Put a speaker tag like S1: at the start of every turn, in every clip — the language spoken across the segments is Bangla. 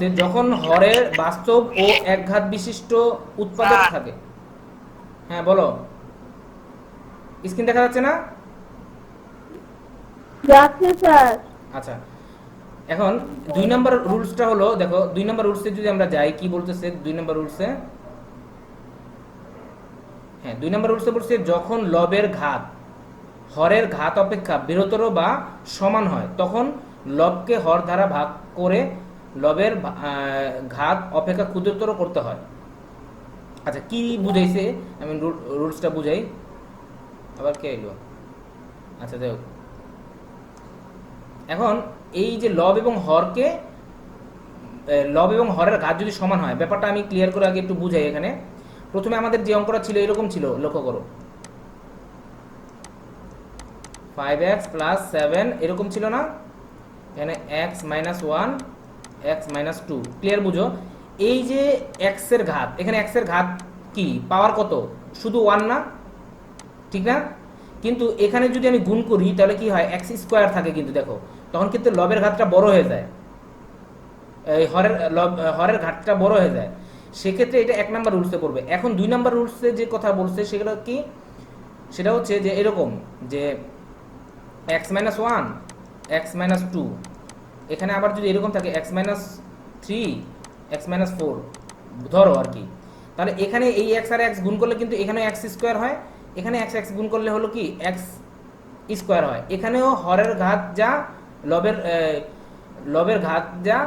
S1: বলছে যখন হরের বাস্তব ও একঘাত বিশিষ্ট উৎপাদক থাকে। হ্যাঁ বলো, স্ক্রিন দেখা যাচ্ছে না?
S2: যাচ্ছে স্যার।
S1: আচ্ছা, এখন 2 নম্বর রুলসটা হলো, দেখো 2 নম্বর রুলসে যদি আমরা যাই কি বলতেছে 2 নম্বর রুলসে। হ্যাঁ, 2 নম্বর রুলসে বলছে যখন লবের ঘাত হরের ঘাত অপেক্ষা বৃহত্তর বা সমান হয় তখন লবকে হর দ্বারা ভাগ করে লবের ঘাত অপেক্ষা ক্ষুদ্রতর করতে হয়। আচ্ছা, কি বুঝাইছে আমি রুলসটা বুঝাই। আবার কে এলো? আচ্ছা যাই হোক, এখন এই যে লব এবং হরকে লব এবং হরের ঘাত যদি সমান হয়, ব্যাপারটা আমি ক্লিয়ার করে আগে একটু বুঝাই। এখানে প্রথমে আমাদের যে অঙ্কটা ছিল এরকম ছিল, লক্ষ্য করো 5x প্লাস 7 এরকম ছিল না? এখানে x minus 1 x minus 2, clear বুঝো। এই যে x এর ঘাত, এখানে x এর ঘাত কি পাওয়ার কত? শুধু 1 না, ঠিক না? কিন্তু এখানে যদি আমি গুণ করি তাহলে কি হয়, x স্কোয়ার থাকে কিন্তু দেখো, তখন কিন্তু লবের ঘাতটা বড় হয়ে যায়, এই হরের ঘাতটা বড় হয়ে যায়। সেক্ষেত্রে এটা 1 নম্বর রুলসে পড়বে। এখন 2 নম্বর রুলসে যে কথা বলছে সেগুলো কি, সেটা হচ্ছে যে এরকম যে x মাইনাস 1 x মাইনাস 2, এখানে আবার যদি এরকম থাকে x মাইনাস 3 x মাইনাস 4 ধরো আর কি, তাহলে এখানে এই x আর x গুণ করলে কিন্তু এখানে x স্কোয়ার হয়, এখানে x x গুণ করলে হলো কি x স্কোয়ার হয়। এখানেও হরের ঘাত যা লবের লবের ঘাত যা,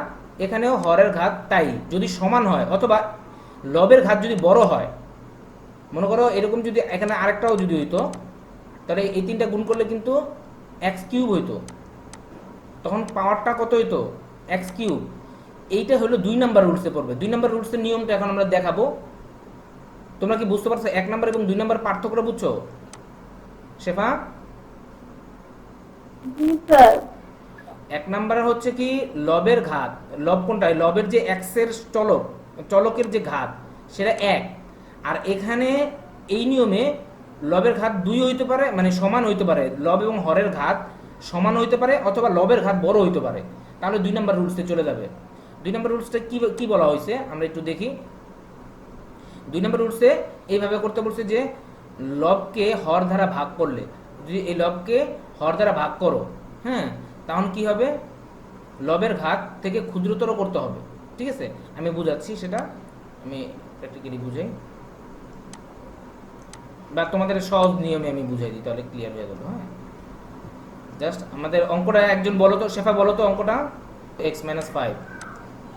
S1: এখানেও হরের ঘাত তাই, যদি সমান হয় অথবা লবের ঘাত যদি বড় হয়, মনে করো এরকম যদি এখানে আরেকটাও যদি হইতো, তাহলে এই 3টা গুণ করলে কিন্তু এক্স কিউব হইতো, তখন পাওয়ারটা কত হইতো, এক্স কিউব। এইটা হলো 2 নম্বর রুলসে পড়বে। 2 নম্বর রুলসের নিয়মটা এখন আমরা দেখাবো। তোমরা কি বুঝতে পারছো 1 নম্বর এবং 2 নম্বর পার্থক্যটা বুঝছো শেফা?
S2: জি স্যার।
S1: 1 নম্বর হচ্ছে কি লবের ঘাত, লব কোনটা, লবের যে এক্স এর চলক, চলকের যে ঘাত সেটা 1। আর এখানে এই নিয়মে লবের ঘাত 2 হইতে পারে, মানে সমান হইতে পারে, লব এবং হরের ঘাত সমান হইতে পারে অথবা লবের ঘাত বড় হইতে পারে, তাহলে 2 নম্বর রুলসে চলে যাবে। 2 নম্বর রুলসটা কি কি বলা হয়েছে আমরা একটু দেখি। 2 নম্বর রুলসে এইভাবে করতে বলছে যে লবকে হর দ্বারা ভাগ করলে, যদি এই লবকে হর দ্বারা ভাগ করো, হ্যাঁ, তখন কি হবে, লবের ঘাত থেকে ক্ষুদ্রতর করতে হবে। ঠিক আছে, আমি বুঝাচ্ছি সেটা, আমি প্র্যাকটিক্যালি বুঝাই বা তোমাদের সহজ নিয়মে আমি বুঝাই দিই, তাহলে ক্লিয়ার হয়ে যাবে। হ্যাঁ, জাস্ট আমাদের অঙ্কটা একজন বলো তো, শেফা বলো তো অঙ্কটা। এক্স মাইনাস 5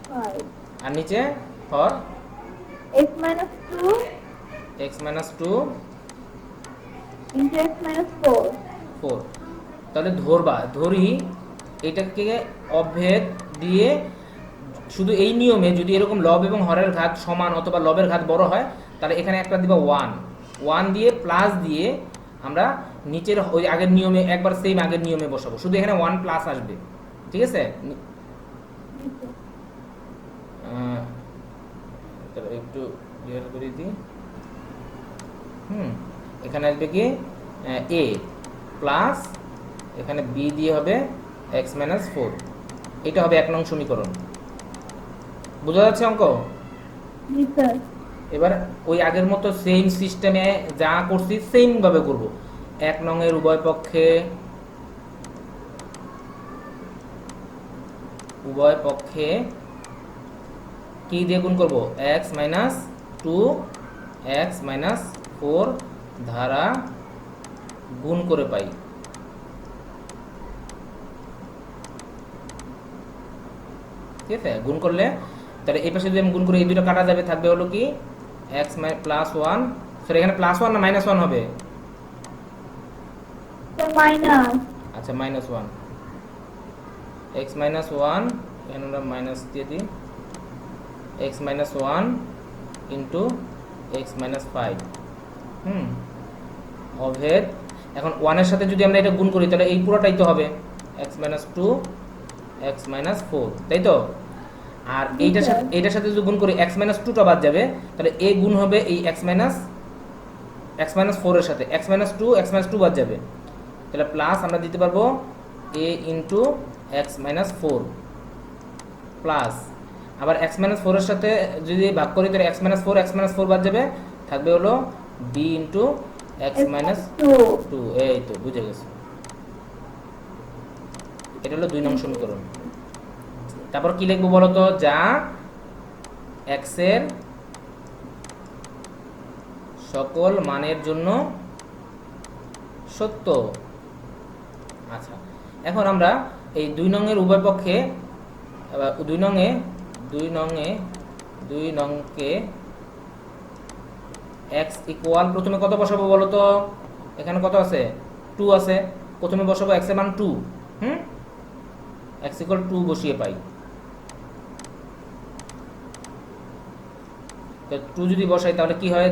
S2: 5
S1: আর নিচে হর
S2: x minus 2
S1: x minus 2
S2: into x minus 4.
S1: 4। তাহলে ধরি এটাকে অভেদ দিয়ে, শুধু এই নিয়মে যদি এরকম লব এবং হরের ঘাত সমান অথবা লবের ঘাত বড় হয়, তাহলে এখানে একটা দিবা 1 দিয়ে প্লাস দিয়ে আমরা নিচের ওই আগের নিয়মে একবার সেম আগের নিয়মে বসাবো, শুধু এখানে 1 প্লাস আসবে। ঠিক আছে, একটু ক্লিয়ার করে দিই। এখানে আসবে কি এ প্লাস, এখানে বি দিয়ে হবে এক্স মাইনাস 4, এটা হবে 1 নং সমীকরণ। বোঝা যাচ্ছে অঙ্ক?
S2: জি স্যার।
S1: এবার ওই আগের মতো সেম সিস্টেমে যা করছি সেম ভাবে করব। 1 নং এর উভয় পক্ষে কি দিয়ে গুণ করব, এক্স মাইনাস 2 এক্স মাইনাস 4 ধারা গুণ করে পাই। ঠিক আছে, গুণ করলে তাহলে এই পাশে যদি আমি গুণ করি এই দুটো কাটা যাবে, থাকবে হলো কি এক্স প্লাস 1, সরি এখানে প্লাস 1 না মাইনাস 1 হবে?
S2: Sir minus.
S1: আচ্ছা মাইনাস 1, এক্স মাইনাস 1, এখানে আমরা মাইনাস দিয়ে দিই, x minus 1 into x minus 5। অভেদ, এখন 1 এর সাথে যদি আমরা এটা গুণ করি তাহলে এই পুরোটাই তো হবে এক্স মাইনাস 2 এক্স মাইনাস 4, তাই তো? আর এইটার সাথে যদি গুণ করি এক্স মাইনাস 2টা বাদ যাবে, তাহলে এ গুণ হবে এই এক্স মাইনাস 4 এর সাথে, এক্স মাইনাস 2 বাদ যাবে, তাহলে প্লাস আমরা দিতে পারবো এ ইন্টু এক্স মাইনাস 4 প্লাস, আবার x মাইনাস 4 এর সাথে যদি ভাগ করি তাহলে x মাইনাস 4 বাদ যাবে, থাকবে হলো b ইনটু x মাইনাস 2। এই তো বুঝে গেছো, এটা হলো 2 নং সমীকরণ। তারপর কি লিখবো বলো তো, যা x এর সকল মানের জন্য সত্য। আচ্ছা, এখন আমরা এই 2 নং এর উভয় পক্ষে 2 নংকে x ইকুয়াল, প্রথমে কত বসাবো বলো তো, এখানে কত আছে 2 আছে, প্রথমে বসাবো x এর মান 2, x ইকুয়াল 2 বসিয়ে পাই। তো 2 যদি বসাই তাহলে কি হয়,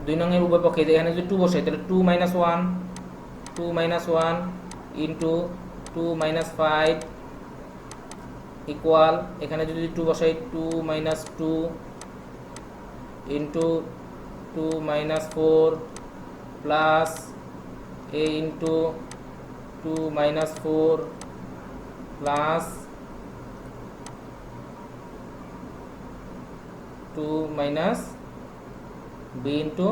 S1: 2 নং এর উভয় পক্ষে এখানে যদি 2 বসাই তাহলে 2 মাইনাস 1 ইন্টু 2 মাইনাস 5 ইকুয়াল, এখানে যদি 2 বসাই 2 minus 2 into 2 minus 4 plus a into 2 minus 4 plus 2 minus b into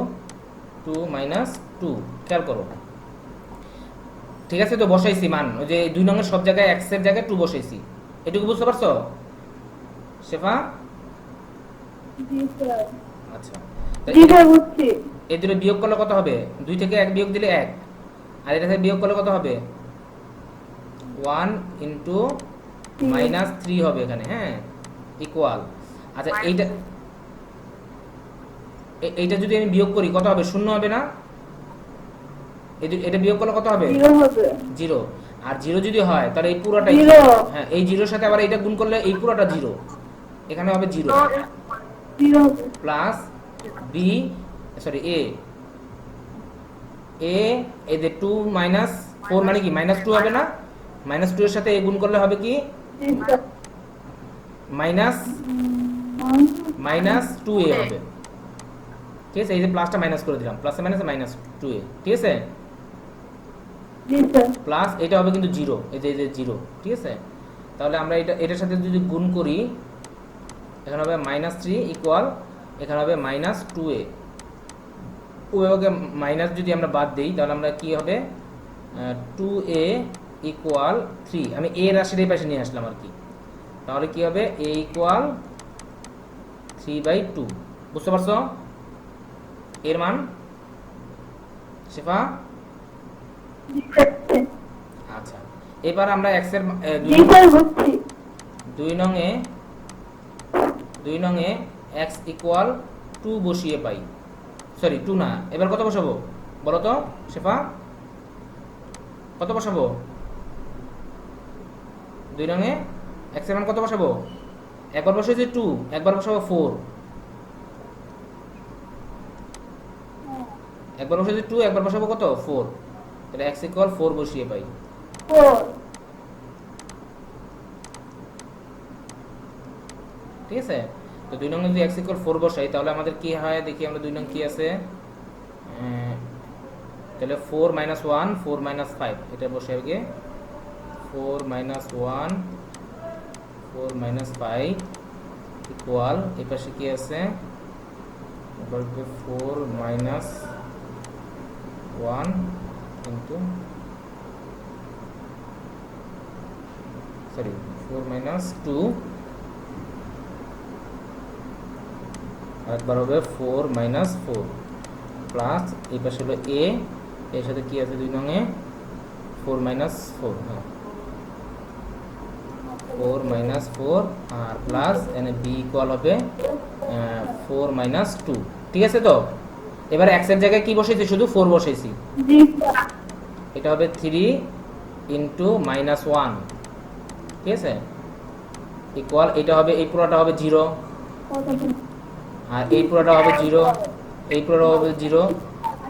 S1: 2 minus 2। খেয়াল করো, ঠিক আছে? তো বসাইছি মান, ওই যে 2 নং এর সব জায়গায় x এর জায়গায় 2 বসাইছি, এটুকু বুঝতে পারছো শেফা?
S2: জি স্যার।
S1: আচ্ছা,
S2: জি স্যার বুঝছি।
S1: এই দুটো বিয়োগ করলে কত হবে, 2 থেকে 1 বিয়োগ দিলে 1, আর এটা থেকে বিয়োগ করলে কত হবে 1 ইন্টু মাইনাস 3 হবে এখানে, হ্যাঁ, ইকুয়াল। আচ্ছা, এইটা যদি আমি বিয়োগ করি কত হবে, 0 হবে না? এটা বিয়োগ করলে কত হবে,
S2: 0 হবে।
S1: 0। আর 0 যদি হয় তাহলে এই পুরোটাই
S2: 0।
S1: হ্যাঁ, এই 0 সাথে আবার এটা গুণ করলে এই পুরোটা 0, এখানে হবে 0
S2: 0 হবে।
S1: প্লাস b, সরি a এই যে 2 মাইনাস 4 মানে কি মাইনাস 2 হবে না? মাইনাস 2 এর সাথে a গুণ করলে হবে কি
S2: জি স্যার।
S1: মাইনাস 2a হবে, ঠিক আছে? এই যে প্লাসটা মাইনাস করে দিলাম, প্লাসে মাইনাসে মাইনাস 2a, ঠিক আছে?
S2: জি স্যার।
S1: প্লাস এটা হবে কিন্তু 0, এই যে 0, ঠিক আছে? তাহলে আমরা এটার সাথে যদি গুণ করি, এখানে হবে মাইনাস 3 ইকুয়াল, এখানে হবে মাইনাস 2a। ওকে মাইনাস যদি আমরা বাদ দিই তাহলে আমরা কি হবে, 2a ইকুয়াল 3, আমি a রাশির এই পাশে নিয়ে আসলাম আর কি, তাহলে কি হবে a ইকুয়াল 3/2। বুঝতে পারছো এর মান শেফা? আচ্ছা, এবার আমরা x এর
S2: জি স্যার বুঝছি।
S1: 2 নং এ x ইকুয়াল 2 বসিয়ে পাই, সরি 2 না, এবার কত বসাবো বলো তো শেফা, কত বসাবো 2 নং এ x এর মান কত বসাবো, একবার বসাইছি 2, একবার বসাবো 4, একবার বসাইছি 2, একবার বসাবো কত 4, তাহলে x ইকুয়াল 4 বসিয়ে পাই।
S2: 4।
S1: ঠিক আছে? তো 2 নং যদি x ইকুয়াল 4 বসাই তাহলে আমাদের কি হয় দেখি আমরা, 2 নং কি আছে, তাহলে 4 মাইনাস 1 4 মাইনাস 5, এটা বসে আগে 4 মাইনাস 1 4 মাইনাস 5 ইকুয়াল, এই পাশে কি আছে, এবার 4 মাইনাস 1 ইন্টু, সরি 4 মাইনাস 2, একবার হবে 4 মাইনাস 4 প্লাস এই পাশে হলো a, এর সাথে কি আছে 2 নং এ 4 মাইনাস 4, হ্যাঁ 4 মাইনাস 4 আর প্লাস এখানে b ইকুয়াল হবে 4 মাইনাস 2, ঠিক আছে? তো এবার x এর জায়গায় কি বসাইছি, শুধু 4 বসাইছি,
S2: জি স্যার।
S1: এটা হবে 3 ইন্টু মাইনাস 1, ঠিক আছে? ইকুয়াল, এটা হবে এই পুরোটা হবে 0, আর এই পুরোটা হবে 0, এই পুরোটা হবে 0,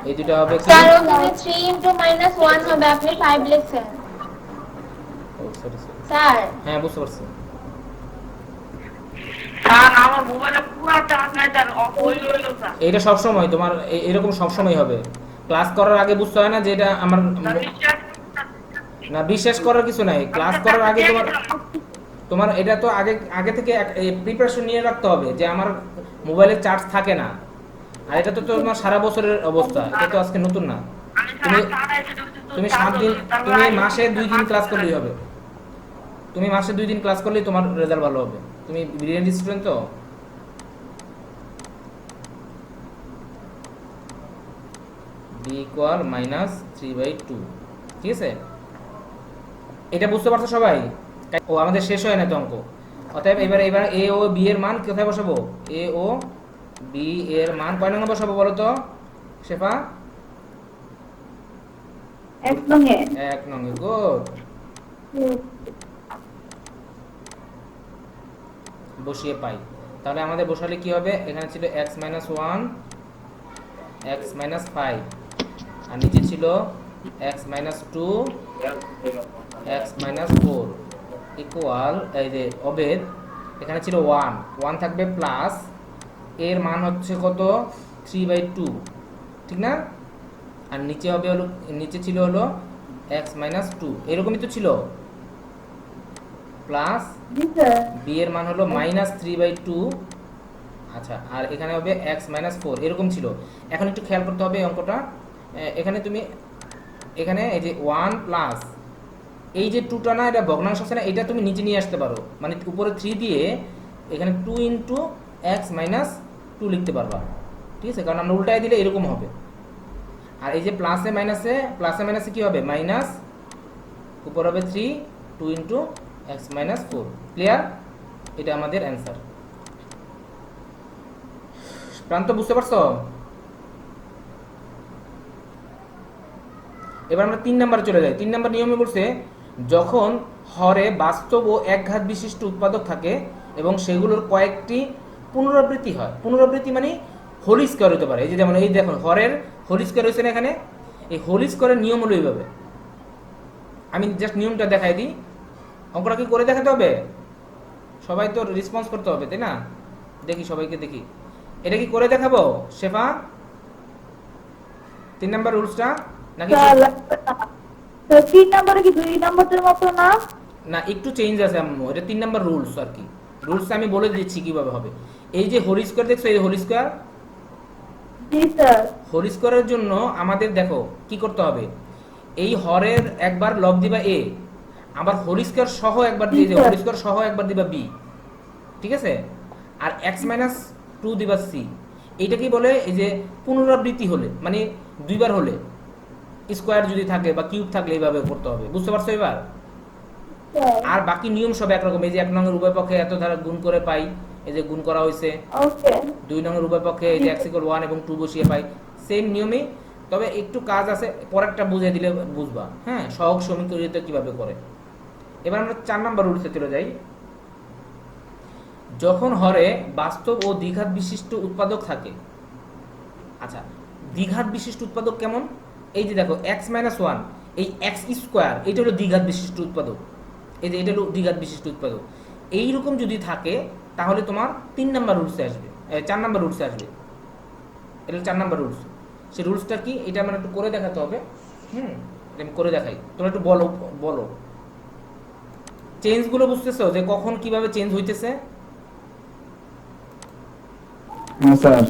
S1: এই দুটো হবে কি,
S3: স্যার ওখানে 3 ইনটু মাইনাস 1 হবে, আপনি 5 লিখছেন
S1: ও সরি
S3: স্যার।
S1: হ্যাঁ বুঝতে পারছি।
S4: স্যার আমার মোবাইলে পুরো চার্জ নাই স্যার, অফ হয়ে গেল স্যার।
S1: এটা সব সময় তোমার এরকম সব সময় হবে, ক্লাস করার আগে বুঝতে হয় না যে এটা আমার, না বিশ্বাস করার কিছু নাই, ক্লাস করার আগে তোমার তোমার এটা তো আগে আগে থেকে প্রিপারেশন নিয়ে রাখতে হবে যে আমার মোবাইলে চার্জ থাকে না, আর এটা তো তোমার সারা বছরের অবস্থা, এটা তো আজকে নতুন না। তুমি তুমি 7 দিন, তুমি মাসে 2 দিন ক্লাস করলেই হবে, তুমি মাসে 2 দিন ক্লাস করলেই তোমার রেজাল্ট ভালো হবে। তুমি ব্রিলিয়ান্ট স্টুডেন্ট তো। b ইকুয়াল -3/2, ঠিক আছে? এটা বুঝতে পারছো সবাই? ও আমাদের শেষ হয় না তো অঙ্ক। অতএব এবার a ও b এর মান কোথায় বসাবো? a ও b এর মান কয় নং বসাবো বলো তো শেফা?
S2: 1 নং-এ।
S1: 1 নং এ। গুড। বসিয়ে পাই। তাহলে আমাদের বসালে কি হবে? এখানে ছিল x - 1 x - 5, আর নিচে ছিল x - 2 x - 4 ইকুয়াল, এই যে অবেদ এখানে ছিল 1 থাকবে প্লাস এর মান হচ্ছে কত? 3/2, ঠিক না? আর নিচে হবে হলো, নিচে ছিল হলো x - 2, এরকমই তো ছিল, প্লাস
S2: জি স্যার।
S1: b এর মান হলো -3/2। আচ্ছা, আর এখানে হবে x - 4, এরকম ছিল। এখন একটু খেয়াল করতে হবে অঙ্কটা। এখানে তুমি এখানে এই যে 1 প্লাস এই যে 2টা না, এটা ভগ্নাংশ আছে না, এটা তুমি নিচে নিয়ে আসতে পারো, মানে উপরে 3 দিয়ে এখানে 2 × x - 2 লিখতে পারবা, ঠিক আছে? কারণ আমরা উল্টায় দিলে এরকম হবে। আর এই যে প্লাসে মাইনাসে কি হবে? মাইনাস, উপর হবে 3, 2 × x - 4। ক্লিয়ার? এটা আমাদের অ্যান্সার। প্রান্ত বুঝতে পারছো? এবার আমরা 3 নাম্বারে চলে যাই। 3 নাম্বার নিয়মে বলছে, যখন হরে বাস্তব ও একঘাত বিশিষ্ট উৎপাদক থাকে এবং সেগুলোর কয়েকটি পুনরাবৃত্তি হয়। পুনরাবৃত্তি মানে হোল স্কয়ার হতে পারে। এই যে যেমন এই দেখুন হরের হোল স্কয়ার হয়েছে না এখানে, এই হোল স্কয়ারের নিয়ম হলো এইভাবে। আমি জাস্ট নিয়মটা দেখাই দিই। অঙ্কটা কি করে দেখাতে হবে? সবাই তো রেসপন্স করতে হবে, তাই না? দেখি সবাইকে দেখি, এটা কি করে দেখাবো শেফা? 3 নাম্বার রুলসটা নাকি?
S2: স্যার লাগবে না। তো 3 নম্বরে কি 2 নম্বরের মতো না?
S1: না, একটু চেঞ্জ আছে আম্মু, এটা 3 নাম্বার রুলস আর কি। রুলস আমি বলে দিচ্ছি কিভাবে হবে। এই যে হোল স্কয়ার দেখছো, এই হোল স্কয়ার,
S2: জি স্যার।
S1: হোল স্কয়ারের জন্য আমাদের দেখো কি করতে হবে, এই হরের একবার লব দিবা a, আবার হোল স্কয়ার সহ একবার দিয়ে দিবা, হোল স্কয়ার সহ একবার দিবা b, ঠিক আছে? আর x - 2 দিবা c। এইটা কি বলে? এই যে পুনরাবৃত্তি হলে, মানে দুইবার হলে, স্কয়ার যদি থাকে বা কিউব থাকলে এইভাবে করতে হবে। বুঝতে পারছো এবার?
S2: স্যার।
S1: আর বাকি নিয়ম সব একরকম। এই যে 1 নংয়ের উভয় পক্ষে এত ধারা গুণ করে পাই, এই যে গুণ করা হয়েছে।
S2: ওকে।
S1: 2 নংয়ের উভয় পক্ষে এই যে x = 1 এবং 2 বসিয়ে পাই, সেম নিয়মে। তবে একটু কাজ আছে, পরেরটা বুঝিয়ে দিলে বুঝবা, হ্যাঁ, সহগ সমীকরণটা কিভাবে করে। এবার আমরা 4 নাম্বার রুলসে চলে যাই। যখন হরে বাস্তব ও দ্বিঘাত বিশিষ্ট উৎপাদক থাকে। আচ্ছা, দ্বিঘাত বিশিষ্ট উৎপাদক কেমন? এই যে দেখো x - 1, এই x², এটা হলো দ্বিঘাত বিশিষ্ট উৎপাদক। এই যে এটা হলো দ্বিঘাত বিশিষ্ট উৎপাদক। এইরকম যদি থাকে তাহলে তোমার 3 নাম্বার রুলসে আসবে, 4 নাম্বার রুলসে আসবে। এটা 4 নাম্বার রুলস। সেই রুলসটা কি, এটা আমার একটু করে দেখাতে হবে। এটা আমি করে দেখাই, তোমরা একটু বলো চেঞ্জগুলো বুঝতেছো যে কখন কিভাবে চেঞ্জ হইতেছে?
S5: হ্যাঁ স্যার।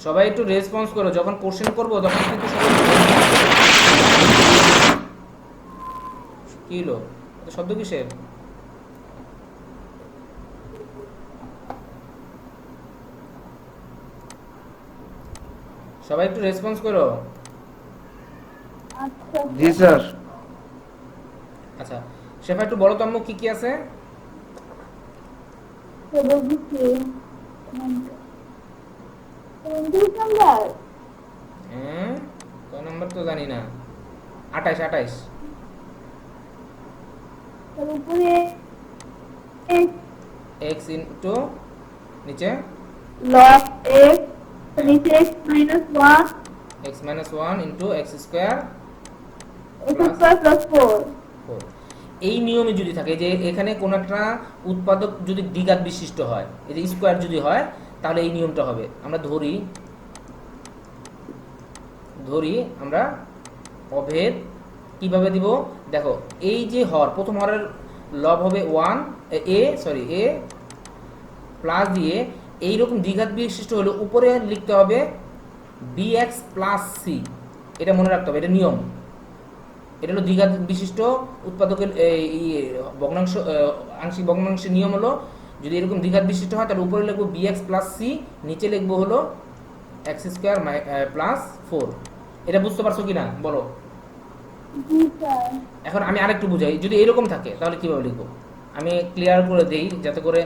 S1: সবাই একটু রেসপন্স করো, যখন কোশ্চেন করবো তখন কিন্তু সবাই কি হলো, শব্দ কিসের? সবাই একটু রেসপন্স করো।
S2: আচ্ছা।
S5: জি স্যার।
S1: আচ্ছা শেফা, একটু বলো তো আম্মু কি কি আছে?
S2: স্যার বুঝছি। 29 নম্বর।
S1: হ্যাঁ, কয় নাম্বার তো জানি না। 28।
S2: তার উপরে
S1: x ইনটু নিচে
S2: log x, নিচে x - 1,
S1: x - 1 into x²
S2: x² + 4।
S1: 4। এই নিয়মে যদি থাকে যে এখানে কোন একটা উৎপাদক যদি দ্বিঘাত বিশিষ্ট হয়, এই যে স্কয়ার যদি হয়, তাহলে এই নিয়মটা হবে। আমরা ধরি আমরা অভেদ কিভাবে দিব? দেখো এই যে হর, প্রথম হরের লব হবে 1 এ প্লাস দিয়ে এইরকম দ্বিঘাত বিশিষ্ট হলে উপরে লিখতে হবে bx প্লাস সি। এটা মনে রাখতে হবে, এটা নিয়ম। এটা হলো দ্বিঘাত বিশিষ্ট উৎপাদকের ভগ্নাংশ আংশিক ভগ্নাংশের নিয়ম হলো যদি এরকম দ্বিঘাত বিশিষ্ট হয় তাহলে উপরে লিখবো bx প্লাস সি, নিচে লিখবো হলো x স্কোয়ার প্লাস 4। এটা বুঝতে পারছো কিনা বলো?
S2: জি স্যার।
S1: এখন আমি আরেকটু বুঝাই, যদি এরকম থাকে তাহলে কিভাবে লিখবো আমি ক্লিয়ার করে দেই যাতে করে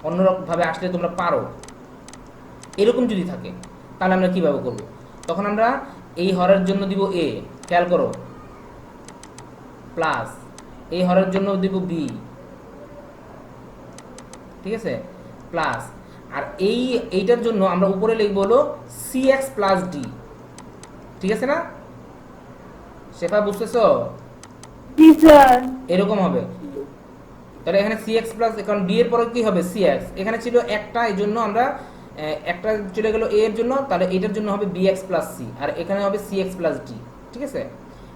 S1: অন্যরকম ভাবে আসলে তোমরা পারো। এরকম যদি থাকে তাহলে আমরা কিভাবে করব? তখন আমরা এই হরের জন্য দিব a, খেয়াল করো, প্লাস এই হরের জন্য দিব b, ঠিক আছে, প্লাস আর এইটার জন্য আমরা উপরে লিখব হলো cx প্লাস d। ঠিক আছে না শেফা, বুঝতেছো?
S2: জি স্যার।
S1: এরকম হবে। তাহলে এখানে cx প্লাস, কারণ b এর পরে কি হবে cx, এখানে ছিল একটা, এই জন্য আমরা একটা চলে গেল a এর জন্য, তাহলে এটার জন্য হবে bx প্লাস c, আর এখানে হবে cx প্লাস d। ঠিক আছে,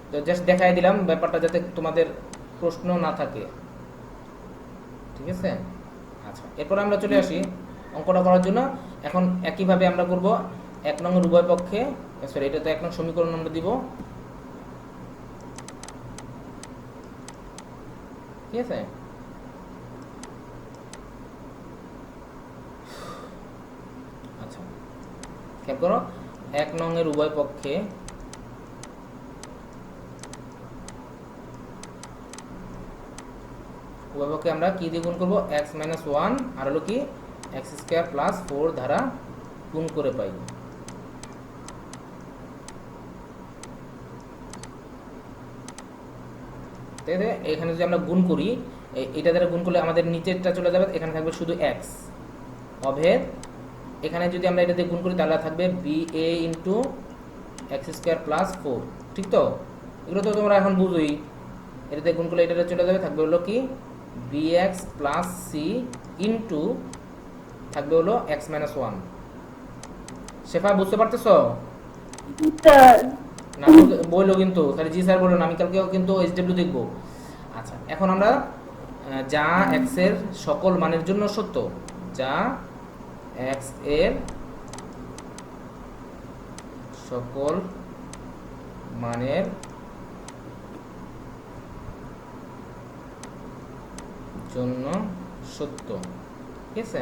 S1: তো জাস্ট দেখাই দিলাম ব্যাপারটা যাতে তোমাদের প্রশ্ন না থাকে। ঠিক আছে, আচ্ছা এরপর আমরা চলে আসি অঙ্কটা করার জন্য। এখন একইভাবে আমরা করব 1 নং উভয় পক্ষে, সরি এটা তো 1 নং সমীকরণ আমরা দিব। ঠিক আছে, আচ্ছা খেয়াল করো 1 নং এর উভয় পক্ষে আমরা কি দিয়ে গুণ করবো? x মাইনাস 1 আর হলো কি x স্কোয়ার প্লাস 4 দ্বারা গুণ করে পাই। এখানে যদি আমরা গুণ করি, এটা দ্বারা গুণ করলে আমাদের নিচেরটা চলে যাবে, এখানে থাকবে শুধু x অভেদ। এখানে যদি আমরা এটা দিয়ে গুণ করি তাহলে থাকবে ba into x square plus 4। ঠিক তো, এগুলো তো তোমরা এখন বুঝোই। এটাতে গুণ করলে এটা চলে যাবে, থাকবে হলো কি bx প্লাস সি ইন্টু থাকবে হলো x মাইনাস 1। শেফা বুঝতে পারতেছ?
S2: জি স্যার।
S1: না বললো কিন্তু, খালি জি স্যার বললো না, আমি কালকেও কিন্তু SW দেখবো। আচ্ছা এখন আমরা যা x এর সকল মানের জন্য সত্য, যা x এর সকল মানের জন্য সত্য। ঠিক আছে,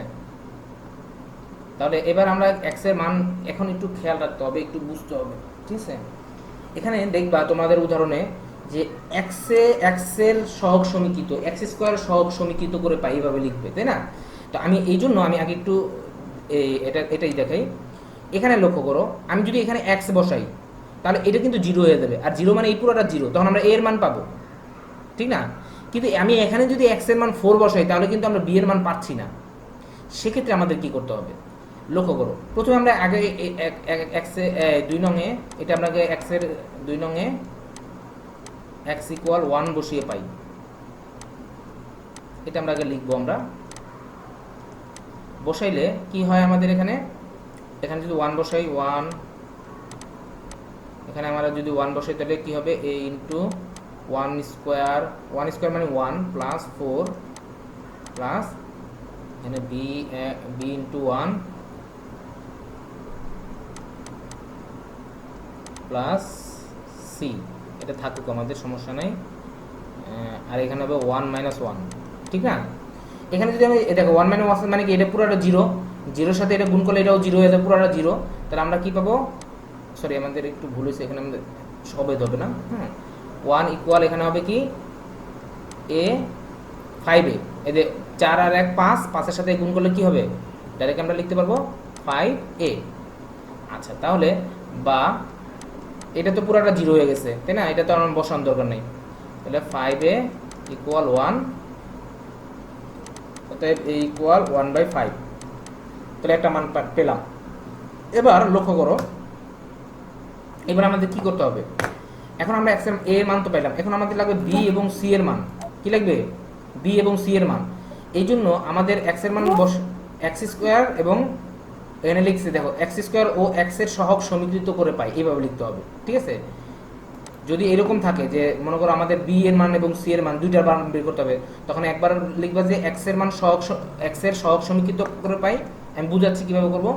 S1: তাহলে এবার আমরা x এর মান এখন একটু খেয়াল রাখতে হবে, একটু বুঝতে হবে। ঠিক আছে, এখানে দেখবা তোমাদের উদাহরণে যে x এর সহগ সমীকৃত, x স্কয়ার সহগ সমীকৃত করে পাই, এইভাবে লিখবে, তাই না? তো আমি এই জন্য আমি আগে একটু এটাই দেখাই। এখানে লক্ষ্য করো, আমি যদি এখানে x বসাই তাহলে এটা কিন্তু 0 হয়ে যাবে, আর 0 মানে এই পুরোটা 0, তখন আমরা a এর মান পাবো, ঠিক না? কিন্তু আমি এখানে যদি x এর মান 4 বসাই তাহলে কিন্তু আমরা b এর মান পাচ্ছি না। সেক্ষেত্রে আমাদের কি করতে হবে লক্ষ্য করো। প্রথমে আমরা আগে x এ 2 নং এ এটা আমরা আগে x এর 2 নং এ x ইকুয়াল 1 বসিয়ে পাই, এটা আমরা আগে লিখবো। আমরা বসাইলে কি হয় আমাদের এখানে যদি 1 বসাই 1, এখানে আমরা যদি 1 বসাই তাহলে কি হবে a ইন্টু 1 স্কোয়ার মানে 1 প্লাস 4 প্লাস এখানে b ইন্টু 1 প্লাস সি, এটা থাকুক আমাদের সমস্যা নেই। আর এখানে হবে 1 মাইনাস 1, ঠিক না? এখানে যদি আমি দেখো 1 মাইনাস 1 মানে কি এটা পুরোটা 0, 0 সাথে এটা গুণ করলে এটাও 0 হয়ে যাবে, পুরোটা 0। তাহলে আমরা কি পাবো, সরি আমাদের একটু ভুল হয়েছে, এখানে আমাদের সবেদ হবে না, হ্যাঁ 1 ইকুয়াল এখানে হবে কি a 5a, এই যে 4 আর 1 5, 5 এর সাথে গুণ করলে কি হবে ডাইরেক্ট আমরা লিখতে পারবো 5a। আচ্ছা তাহলে বা এটা তো পুরোটা 0 হয়ে গেছে, তাই না? এটা তো আমার বসানোর দরকার নেই। তাহলে 5a ইকুয়াল 1, অতএব a ইকুয়াল 1/5। তাহলে একটা মান পেলাম। এবার লক্ষ্য করো, এবার আমাদের কি করতে হবে? এখন আমরা x এর মান তো পেলাম, এখন আমাদের লাগবে b এবং c এর মান। কি লাগবে? b এবং c এর মান। এই জন্য আমাদের x এর মান x স্কোয়ার এবং এখানে লিখছি দেখো x স্কোয়ার ও x এর সহগ সমীকৃত করে পাই, এইভাবে লিখতে হবে। ঠিক আছে, যদি এরকম থাকে যে মনে করো আমাদের বি এর মান এবং সি এর মান দুইটার মান বের করতে হবে, তখন একবার লিখবা যে এক্স এর মান সহগ এক্স এর সহগ সমীকৃত করে পাই। আমি বুঝাচ্ছি কিভাবে করব।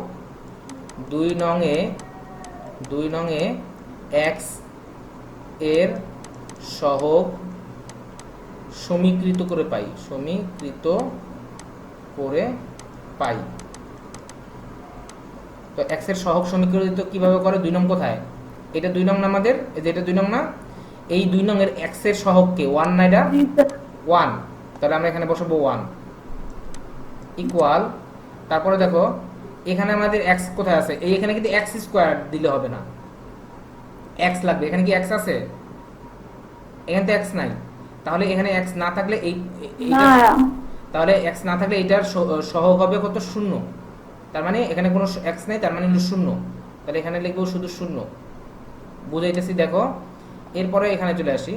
S1: 2 নং এ এক্স এর সহগ সমীকৃত করে পাই, তো এক্স এর সহগ সমীকৃত কিভাবে করে? 2 নং কোথায়? এটা 2 নং না আমাদের, এই যে এটা 2 নং না, এই 2 নং এর এক্স এর সহগকে 1 না, এটা
S2: জি স্যার
S1: 1, তাহলে আমরা এখানে বসাবো 1 ইকুয়াল, তারপরে দেখো এখানে আমাদের x কোথায় আছে? এই এখানে কিন্তু x স্কয়ার দিলে হবে না, x লাগবে। এখানে কি x আছে? এখানে তো x নাই, তাহলে এখানে x না থাকলে
S2: না
S1: তাহলে x না থাকলে এটার সহগ হবে কত? 0। তার মানে এখানে কোনো x নাই, তার মানে হলো 0। তাহলে এখানে লিখবো শুধু 0। বুঝাইতেছি দেখো। এরপরে এখানে চলে আসি।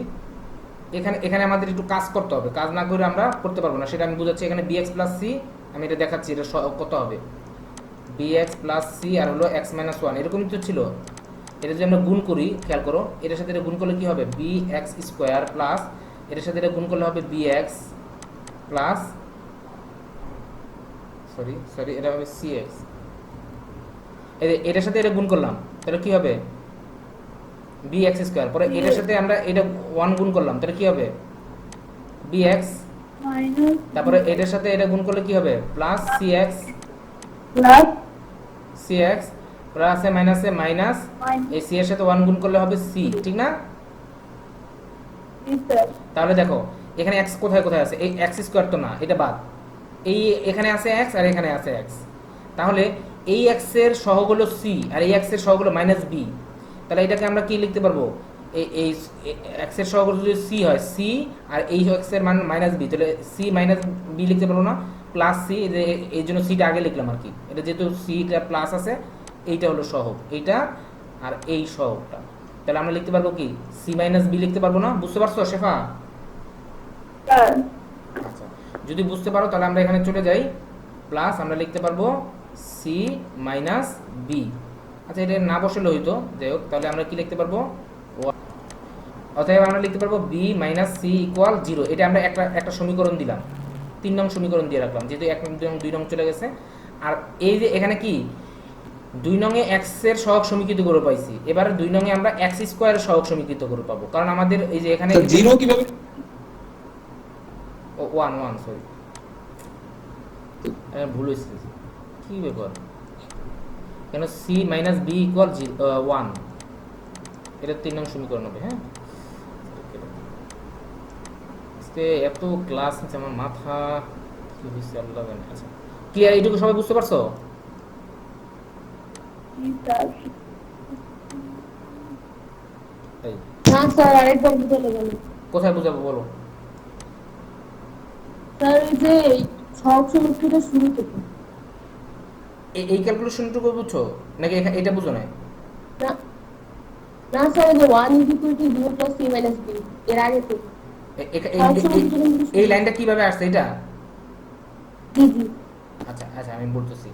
S1: এখানে আমাদের একটু কাজ করতে হবে, কাজ না করে আমরা করতে পারবো না, সেটা আমি বুঝাচ্ছি। এখানে bx + c, আমি এটা দেখাচ্ছি এটা কত হবে। bx + c আর হলো x - 1, এরকমই তো ছিল। এটা যদি আমরা গুণ করি, খেয়াল করো, এটার সাথে এটা গুণ করলে কি হবে? bx স্কয়ার প্লাস এটার সাথে এটা গুণ করলে হবে bx প্লাস সরি এটা হবে cx। এটার সাথে এটা গুণ করলাম, তাহলে কি হবে? bx স্কয়ার, পরে এটার সাথে আমরা এটা 1 গুণ করলাম, তাহলে কি হবে? bx,
S2: মাইনাস
S1: তারপরে এটার সাথে এটা গুণ করলে কি হবে? প্লাস cx প্লাস এ মাইনাসে মাইনাস, এই c এর সাথে 1 গুণ করলে হবে c, ঠিক না?
S2: জি স্যার
S1: তাহলে দেখো এখানে x কোথায় কোথায় আছে? এই x স্কয়ার তো না, এটা বাদ। এই এখানে আছে x আর এখানে আছে x, তাহলে এই x এর সহগ হলো c আর এই x এর সহগ হলো -b। তাহলে এটাকে আমরা কি লিখতে পারবো? এই x এর সহগ যদি c হয়, c আর এই x এর মান -b, তাহলে c - b লিখতে পারবো না, প্লাস c, এই জন্য c টা আগে লিখলাম আর কি। এটা যেহেতু c টা প্লাস আছে, এইটা হলো সহগ, এইটা আর এই সহগটা, তাহলে আমরা লিখতে পারবো কি? c - b লিখতে পারবো না? বুঝতে পারছো শেফা?
S2: স্যার
S1: আচ্ছা, যদি বুঝতে পারো তাহলে আমরা এখানে চলে যাই, প্লাস আমরা লিখতে পারবো c - b। আচ্ছা, এটা না বসলে হইতো, যাই হোক, তাহলে আমরা কি লিখতে পারবো? অতএব আমরা লিখতে পারবো b - c = 0। এটা আমরা একটা সমীকরণ দিলাম, 3 নং সমীকরণ দিয়ে রাখলাম, যেহেতু 1 নং 2 নং চলে গেছে। আর এই যে এখানে কি 2 নং এ x এর সহগ সমীকৃত করে পাইছি, এবার 2 নং এ আমরা x স্কয়ারের সহগ সমীকৃত করে পাবো, কারণ আমাদের এই যে এখানে
S5: 0 কিভাবে?
S1: 1 সরি, ভুল হয়েছে, কি ব্যাপার? কেন c - b = 1, এটা 3 নং সমীকরণ হবে। হ্যাঁ, আজকে এত ক্লাস নিচ্ছে, আমার মাথা কি হয়েছে আল্লাহ জানে। আচ্ছা, ক্লিয়ার? এইটুকু সবাই বুঝতে পারছো?
S2: জি স্যার
S1: এই
S3: না স্যার, আরেকবার বুঝালে গেল।
S1: কোথায় বুঝাবো বলো?
S3: স্যার এই যে সহগ সমীকৃত শুরু থেকে।
S1: এই ক্যালকুলেশনটুকু বুঝছো নাকি এটা বুঝো না?
S3: না না স্যার, এই যে 1 = 0 + c - b এর আগে থেকে।
S1: এই লাইনটা কিভাবে আসছে এটা?
S3: জি জি
S1: আচ্ছা আচ্ছা, আমি বলতেছি।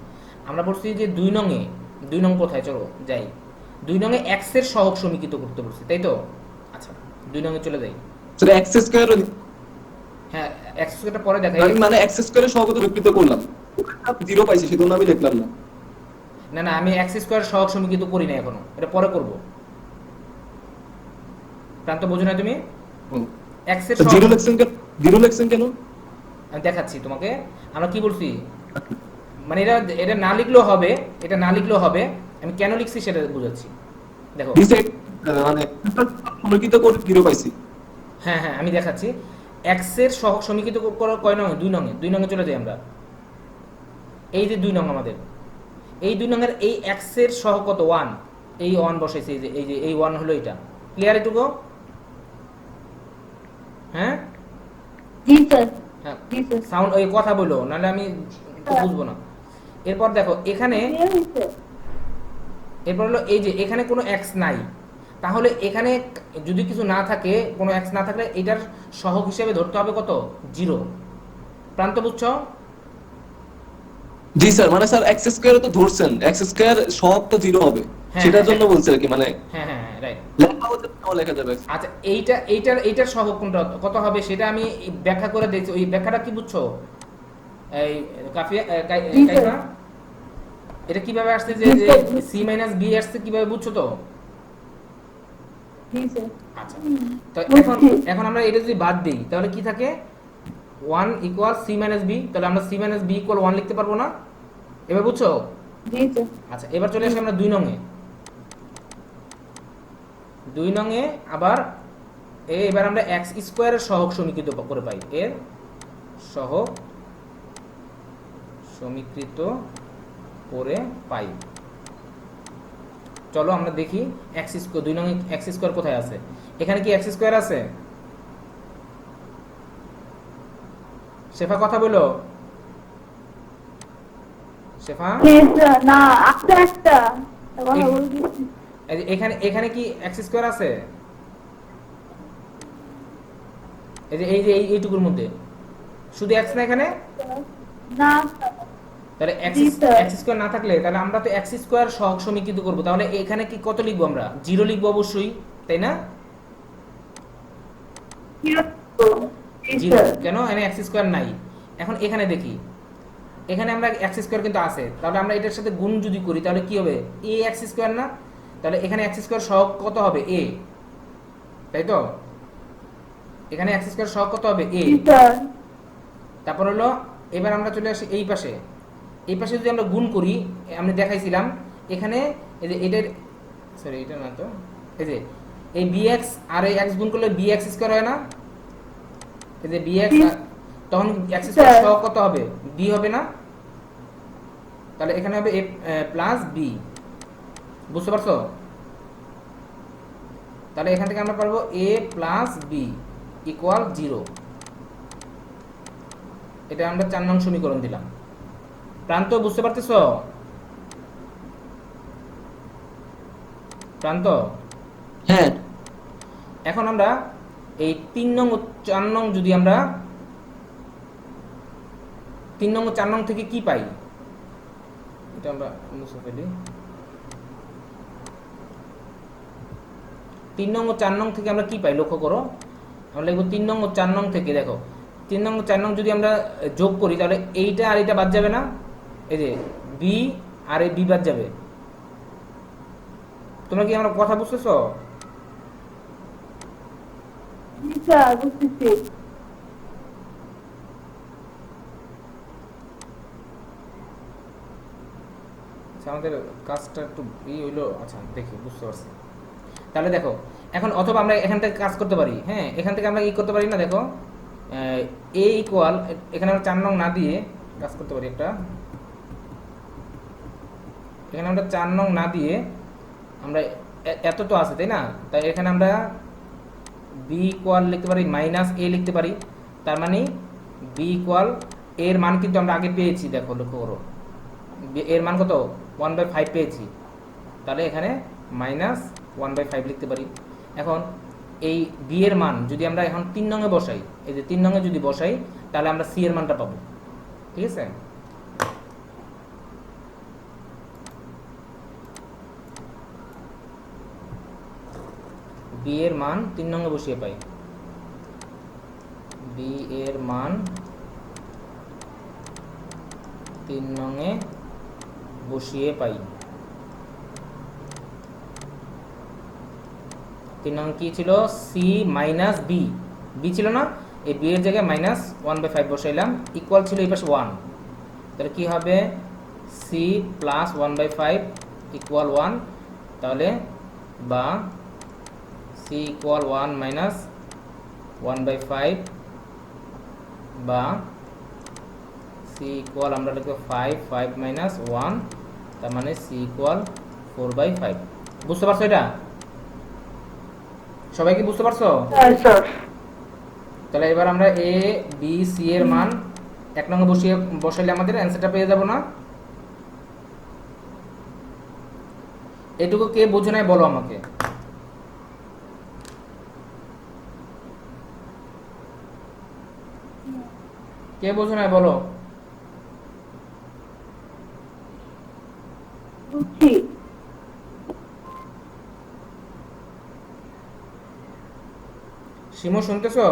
S1: আমরা বলছি যে 2 নং কোথায়, চলো যাই। 2 নং এ x এর সহগ সমীকৃত করতে বলছি, তাই তো? আচ্ছা, 2 নং এ চলে যাই।
S5: সেটা x স্কয়ার,
S1: হ্যাঁ, x স্কয়ারটা পরে দেখাই।
S5: আমি মানে x স্কয়ারের সহগত বিকৃত করলাম, 0 পাইছি, সেজন্য আমি লিখলাম না।
S1: না না, আমি x স্কয়ার সহগ সমীকৃত করি না এখনো, এটা পরে করব। প্রান্ত বোঝো না তুমি? x এর সহগ
S5: 0 লিখছেন কেন? 0 লিখছেন কেন?
S1: আমি দেখাচ্ছি তোমাকে। আমরা কি বলছি, মানে এটা না লিখলেও হবে, এটা না লিখলেও হবে, আমি কেন লিখছি সেটা বুঝাচ্ছি। দেখো
S5: দিছে মানে সমীকৃত করে 0 পাইছি।
S1: হ্যাঁ হ্যাঁ, আমি দেখাচ্ছি। x এর সহগ সমীকৃত করা কয় নং? 2 নং এ। 2 নং এ চলে যাই আমরা। এই যে 2 নং আমাদের, এই 2 নং এর এই x এর সহগ কত? 1। এই 1 বসাইছি, এই যে এই 1 হলো এটা। ক্লিয়ার এটুকু? হ্যাঁ
S2: জি স্যার
S1: হ্যাঁ,
S2: জি স্যার
S1: সাউন্ড ওই কথা বলো, নাহলে আমি বুঝবো না। এরপর দেখো এখানে,
S2: ক্লিয়ার হয়েছে
S1: এরপর হলো এই যে এখানে কোনো x নাই, তাহলে এখানে যদি কিছু না থাকে, কোনো x না থাকলে এটার সহগ হিসেবে ধরতে হবে কত? 0। প্রান্ত বুঝছো?
S5: জি স্যার, মানে স্যার এক্স স্কয়ার তো ধরছেন, এক্স স্কয়ার সব তো 0 হবে,
S1: হ্যাঁ,
S5: সেটার
S1: হ্যাঁ,
S5: জন্য বলছি আর কি, মানে
S1: হ্যাঁ হ্যাঁ হ্যাঁ রাইট।
S5: লেখা হতে নাও লেখা যাবে।
S1: আচ্ছা এইটার সহগ কোনটা কত হবে সেটা আমি ব্যাখ্যা করে দিয়েছি, ওই ব্যাখ্যাটা কি বুঝছো? এই কাফিয়া
S2: জি স্যার।
S1: কাইফা, এটা কিভাবে আসছে যে
S2: জি স্যার, জি।
S1: সি মাইনাস বি আসছে কিভাবে বুঝছো তো?
S2: জি স্যার।
S1: আচ্ছা, তো এখন
S2: বুঝছি।
S1: এখন আমরা এটা যদি বাদ দিই তাহলে কি থাকে? 1 ইকুয়াল সি মাইনাস বি, তাহলে আমরা সি মাইনাস বি ইকুয়াল 1 লিখতে পারবো না? এবার বুঝছো?
S2: জি স্যার।
S1: আচ্ছা, এবার চলে আসি আমরা 2 নং এ। 2 নং এ আবার এবার আমরা এক্স স্কোয়ারের সহগ সমীকৃত করে পাই, এর সহগ সমীকৃত করে পাই। চলো আমরা দেখি এক্স স্কোয়ার 2 নং এক্স স্কোয়ার কোথায় আছে। এখানে কি এক্স স্কোয়ার আছে? শেফা কথা বলো, শেফা।
S2: জি স্যার, না একটা একটা কথা
S1: এই-
S2: বলতেছি।
S1: এই যে এখানে এখানে কি এক্স স্কোয়ার আছে? এই যে এইটুকুর মধ্যে শুধু এক্স না এখানে?
S2: না
S1: তাহলে এক্স
S2: জি স্যার।
S1: এক্স স্কোয়ার না থাকলে তাহলে আমরা তো এক্স স্কোয়ার সহগ সমীকৃত করবো, তাহলে এখানে কি কত লিখবো আমরা? 0 লিখবো অবশ্যই, তাই না?
S2: জি
S1: 0
S2: স্যার।
S1: কেন? এখানে এক্স স্কোয়ার নাই। এখন এখানে দেখি, এখানে আমরা এক্স স্কোয়ার কিন্তু আছে, তাহলে আমরা এটার সাথে গুণ যদি করি তাহলে কি হবে? এ এক্স স্কোয়ার না? তাহলে এখানে এক্স স্কোয়ার সহগ কত হবে? এ, তাই তো? এখানে এক্স স্কোয়ার সহগ কত হবে? এ।
S2: জি স্যার।
S1: তারপর হলো এবার আমরা চলে আসি এই পাশে। এই পাশে যদি আমরা গুণ করি, আমি দেখাইছিলাম এখানে এই যে এটার, সরি এটা না তো, এই যে এই bx আর এই x গুণ করলে bx স্কয়ার হয় না? এই যে bx তখন x স্কয়ার
S2: স্যার।
S1: সহ কত হবে? b হবে না? তাহলে এখানে হবে a প্লাস b, বুঝতে পারছো? তাহলে এখান থেকে আমরা পারবো a প্লাস b ইকুয়াল 0। এটা আমরা 4 নং সমীকরণ দিলাম। প্রান্ত বুঝতে পারতেছো? প্রান্ত,
S5: হ্যাঁ
S1: এখন আমরা এই 3 নং ও 4 নং যদি আমরা 3 নং ও 4 নং থেকে কি পাই, এটা আমরা মুছে ফেলি। 3 নং ও 4 নং থেকে আমরা কি পাই লক্ষ্য করো। আমরা লিখবো 3 নং ও 4 নং থেকে, দেখো 3 নং ও 4 নং যদি আমরা যোগ করি তাহলে এইটা আর এটা বাদ যাবে না? এই যে বি আর এই বি বাদ যাবে। তোমরা কি আমার কথা বুঝতেছো?
S2: জি স্যার, বুঝতেছি।
S1: আচ্ছা, আমাদের কাজটা একটু হইলো। আচ্ছা দেখি, বুঝতে পারছি। তাহলে দেখো এখন অথবা আমরা এখান থেকে কাজ করতে পারি, হ্যাঁ এখান থেকে আমরা কি করতে পারি না, দেখো এ ইকুয়াল, এখানে আমরা 4 নং না দিয়ে কাজ করতে পারি একটা, এখানে আমরা 4 নং না দিয়ে আমরা এত তো আছে তাই না, তাই এখানে আমরা বি ইকুয়াল লিখতে পারি মাইনাস এ লিখতে পারি। তার মানে বি ইকুয়াল, এর মান কিন্তু আমরা আগে পেয়েছি, দেখো লক্ষ্য করো এর মান কত? 1/5 পেয়েছি, তাহলে এখানে মাইনাস 1/5 লিখতে পারি। এখন এই বি এর মান যদি আমরা এখন 3 নং এ বসাই, এই যে 3 নং এ যদি বসাই তাহলে আমরা সি এর মানটা পাবো, ঠিক আছে? বি এর মান 3 নং এ বসিয়ে পাই, বি এর মান 3 নং এ বসিয়ে পাই। 3 নং কি ছিল? সি মাইনাস বি, বি ছিল না, এই বি এর জায়গায় মাইনাস 1/5 বসাইলাম, ইকুয়াল ছিল এই পাশে 1, তাহলে কি হবে? সি প্লাস 1/5 ইকুয়াল 1, তাহলে বা সি ইকুয়াল 1 মাইনাস 1/5 বা সি ইকুয়াল আমরা লিখবো 5 মাইনাস 1, তার মানে সি ইকুয়াল 4/5। বুঝতে পারছো এটা? সবাই কি বুঝতে পারছো?
S2: Sir sir.
S1: তাহলে এবার আমরা এ বি সি এর মান 1 নং এ বসাইলে আমাদের অ্যান্সারটা পেয়ে যাব না? এটুকু কে বোঝো নাই বলো আমাকে। কে বোঝো নাই বলো।
S2: 2 3
S1: শিমু শুনতেছো?